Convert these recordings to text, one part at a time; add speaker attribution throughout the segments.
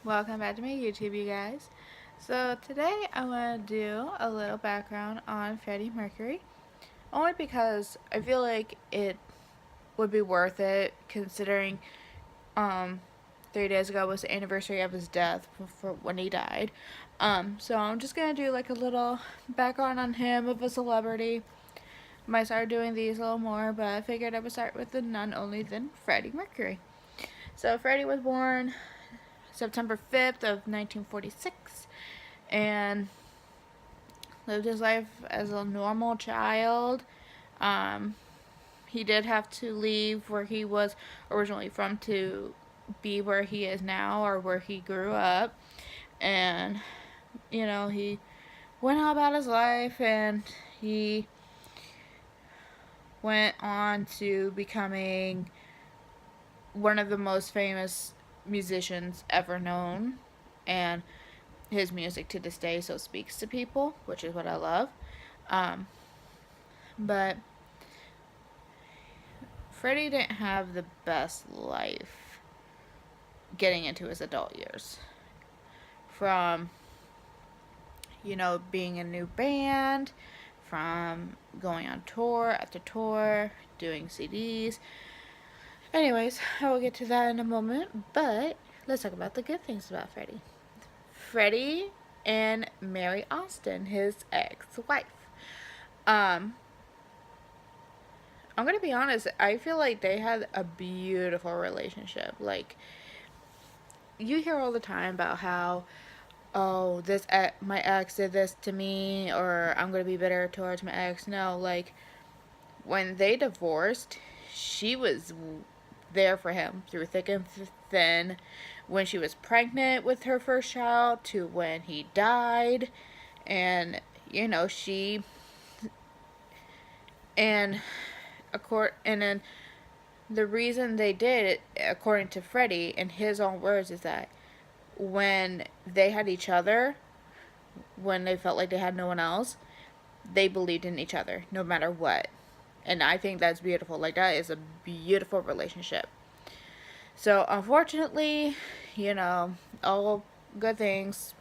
Speaker 1: Welcome back to my YouTube, you guys. So today I want to do a little background on Freddie Mercury, only because I feel like it would be worth it considering um 3 days ago was the anniversary of his death for when he died. So I'm just gonna do like a little background on him of a celebrity. Might start doing these a little more, but I figured I would start with the none only than Freddie Mercury. So Freddie was born September 5th of 1946 and lived his life as a normal child. Um, he did have to leave where he was originally from to be where he is now or where he grew up. And, he went on about his life and he went on to becoming one of the most famous musicians ever known. And his music to this day so speaks to people, which is what I love. But Freddie didn't have the best life getting into his adult years. From, being a new band, from going on tour after tour, doing CDs. Anyways, I will get to that in a moment, but let's talk about the good things about Freddie. Freddie and Mary Austin, his ex-wife. I'm gonna be honest, I feel like they had a beautiful relationship. Like, you hear all the time about how, oh, my ex did this to me, or I'm gonna be bitter towards my ex. No, like, when they divorced, she was there for him through thick and thin. When she was pregnant with her first child to when he died, and she and then the reason they did it, according to Freddie, in his own words, is that when they had each other, when they felt like they had no one else, they believed in each other no matter what. And I think that's beautiful. Like, that is a beautiful relationship. So, unfortunately, all good things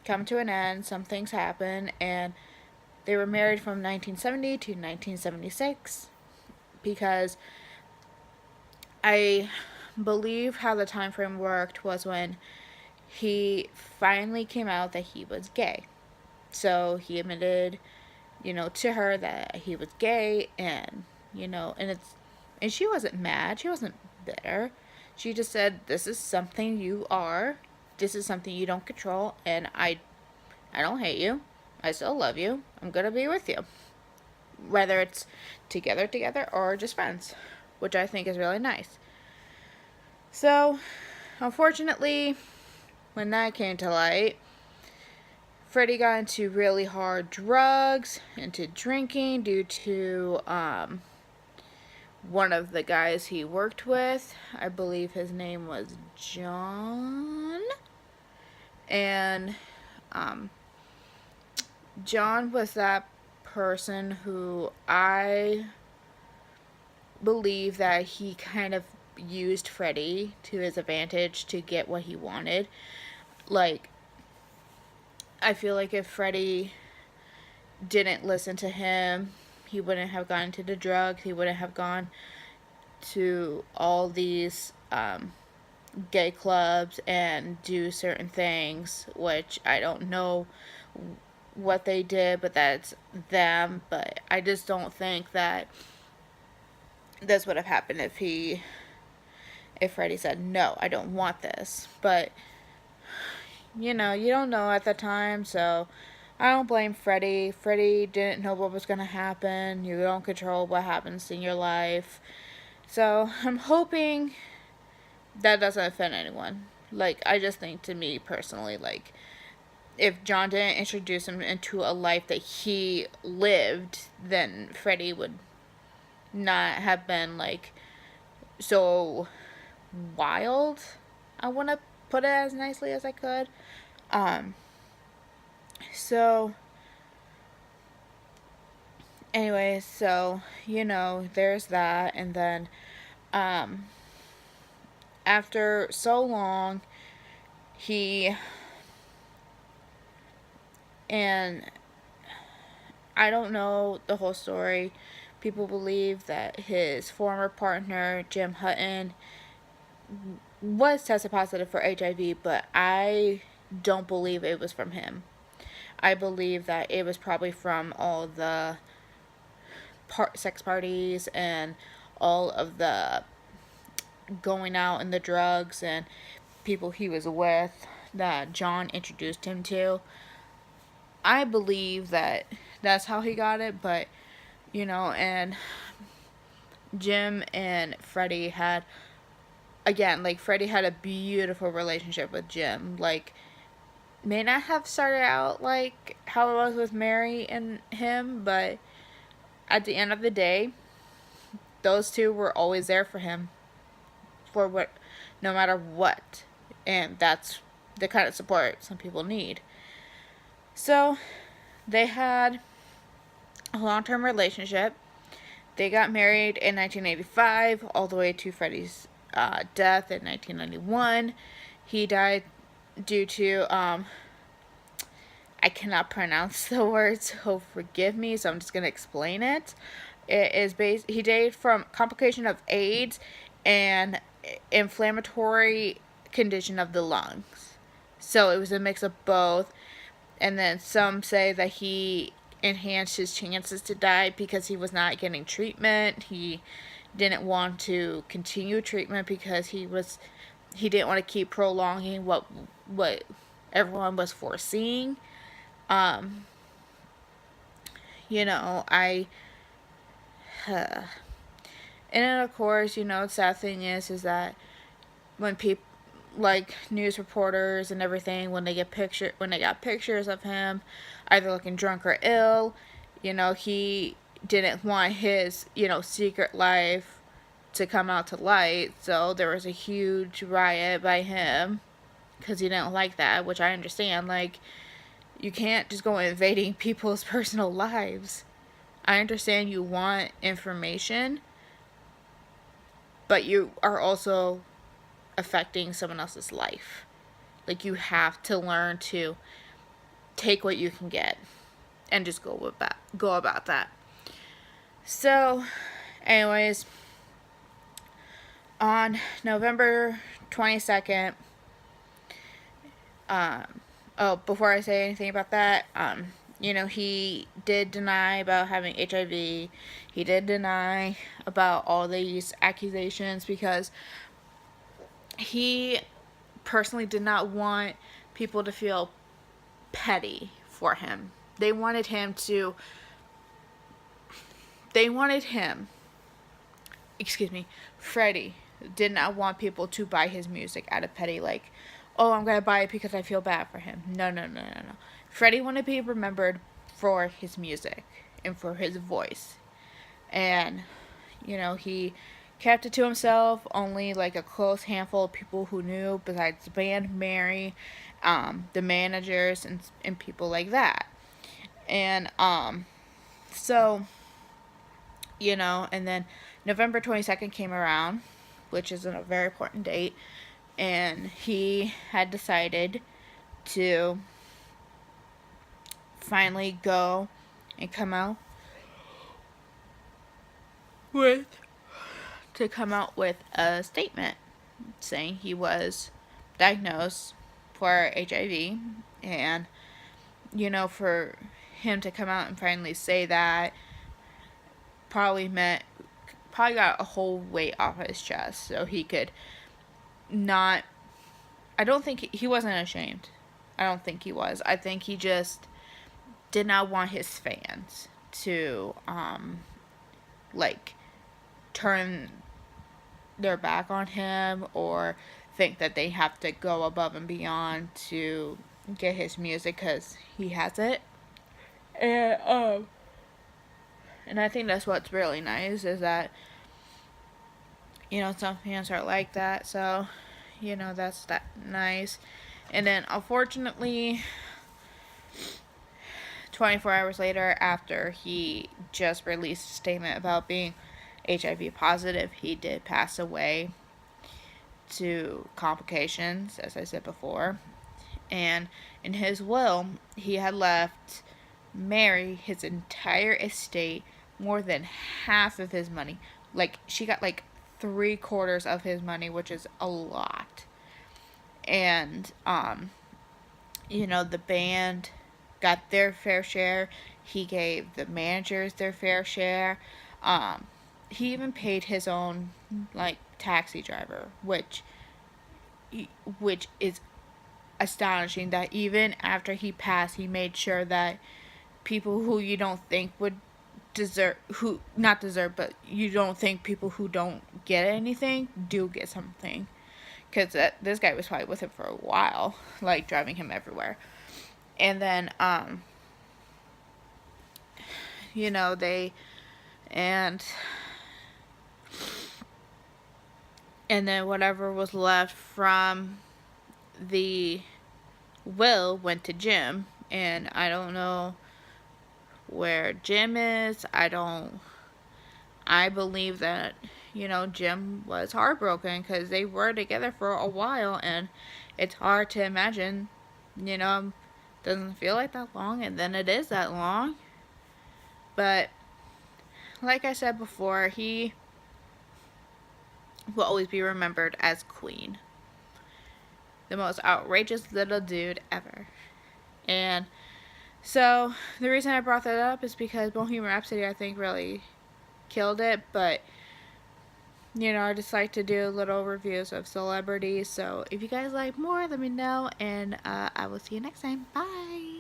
Speaker 1: come to an end. Some things happen. And they were married from 1970 to 1976 because I believe how the time frame worked was when he finally came out that he was gay. So he admitted, to her that he was gay, and and she wasn't mad. She wasn't bitter. She just said, "This is something you are. This is something you don't control, and I don't hate you. I still love you. I'm gonna be with you, whether it's together, or just friends," which I think is really nice. So, unfortunately, when that came to light, Freddie got into really hard drugs, into drinking due to one of the guys he worked with. I believe his name was John. And John was that person who I believe that he kind of used Freddie to his advantage to get what he wanted. Like, I feel like if Freddie didn't listen to him, he wouldn't have gone to the drugs. He wouldn't have gone to all these gay clubs and do certain things, which I don't know what they did, but that's them. But I just don't think that this would have happened if Freddie said, "No, I don't want this." But you don't know at the time, so I don't blame Freddie. Freddie didn't know what was going to happen. You don't control what happens in your life. So I'm hoping that doesn't offend anyone. Like, I just think, to me personally, like, if John didn't introduce him into a life that he lived, then Freddie would not have been, like, so wild. I want to put it as nicely as I could. So, anyway, so, there's that. And then, after so long, he, and I don't know the whole story. People believe that his former partner, Jim Hutton, was tested positive for HIV, but I don't believe it was from him. I believe that it was probably from all the sex parties and all of the going out and the drugs and people he was with that John introduced him to. I believe that that's how he got it, but and Jim and Freddie had, again, like, Freddie had a beautiful relationship with Jim. Like, may not have started out like how it was with Mary and him, but at the end of the day, those two were always there for him, for what, no matter what. And that's the kind of support some people need. So they had a long-term relationship. They got married in 1985, all the way to Freddie's death in 1991. He died due to, I cannot pronounce the word, so forgive me, so I'm just going to explain it. It is he died from complication of AIDS and inflammatory condition of the lungs. So it was a mix of both. And then some say that he enhanced his chances to die because he was not getting treatment. He didn't want to continue treatment because he didn't want to keep prolonging what everyone was foreseeing. And then, of course, the sad thing is that when people, like news reporters and everything, when they got pictures of him either looking drunk or ill, he didn't want his, secret life to come out to light. So there was a huge riot by him because he didn't like that, which I understand. Like, you can't just go invading people's personal lives. I understand you want information, but you are also affecting someone else's life. Like, you have to learn to take what you can get and just go about that. So, anyways, on November 22nd, before I say anything about that, he did deny about having HIV. He did deny about all these accusations because he personally did not want people to feel petty for him. Freddie did not want people to buy his music out of petty, like, oh, I'm going to buy it because I feel bad for him. No. Freddie wanted to be remembered for his music and for his voice. And, he kept it to himself. Only like a close handful of people who knew, besides the band, Mary, the managers, and people like that. And, and then November 22nd came around, which is a very important date, and he had decided to finally go and come out with a statement saying he was diagnosed for HIV. And for him to come out and finally say that probably got a whole weight off his chest, so he could not, I don't think he wasn't ashamed. I don't think he was. I think he just did not want his fans to turn their back on him or think that they have to go above and beyond to get his music because he has it. And I think that's what's really nice, is that some fans are like that. So that's that nice. And then unfortunately, 24 hours later, after he just released a statement about being HIV positive, he did pass away. to complications, as I said before. And in his will, he had left Mary his entire estate, more than half of his money. Like, she got like 3/4 of his money, which is a lot. And, the band got their fair share. He gave the managers their fair share. He even paid his own, like, taxi driver, which is astonishing that even after he passed, he made sure that people who you don't think would deserve, who not deserve, but you don't think people who don't get anything do get something. Because this guy was probably with him for a while, like driving him everywhere. And then, they, and then whatever was left from the will went to Jim. And I don't know where Jim is. I believe that, Jim was heartbroken because they were together for a while, and it's hard to imagine, doesn't feel like that long, and then it is that long. But like I said before, he will always be remembered as Queen. The most outrageous little dude ever. And so the reason I brought that up is because Bohemian Rhapsody, I think, really killed it. But I just like to do little reviews of celebrities. So if you guys like more, let me know, and I will see you next time. Bye.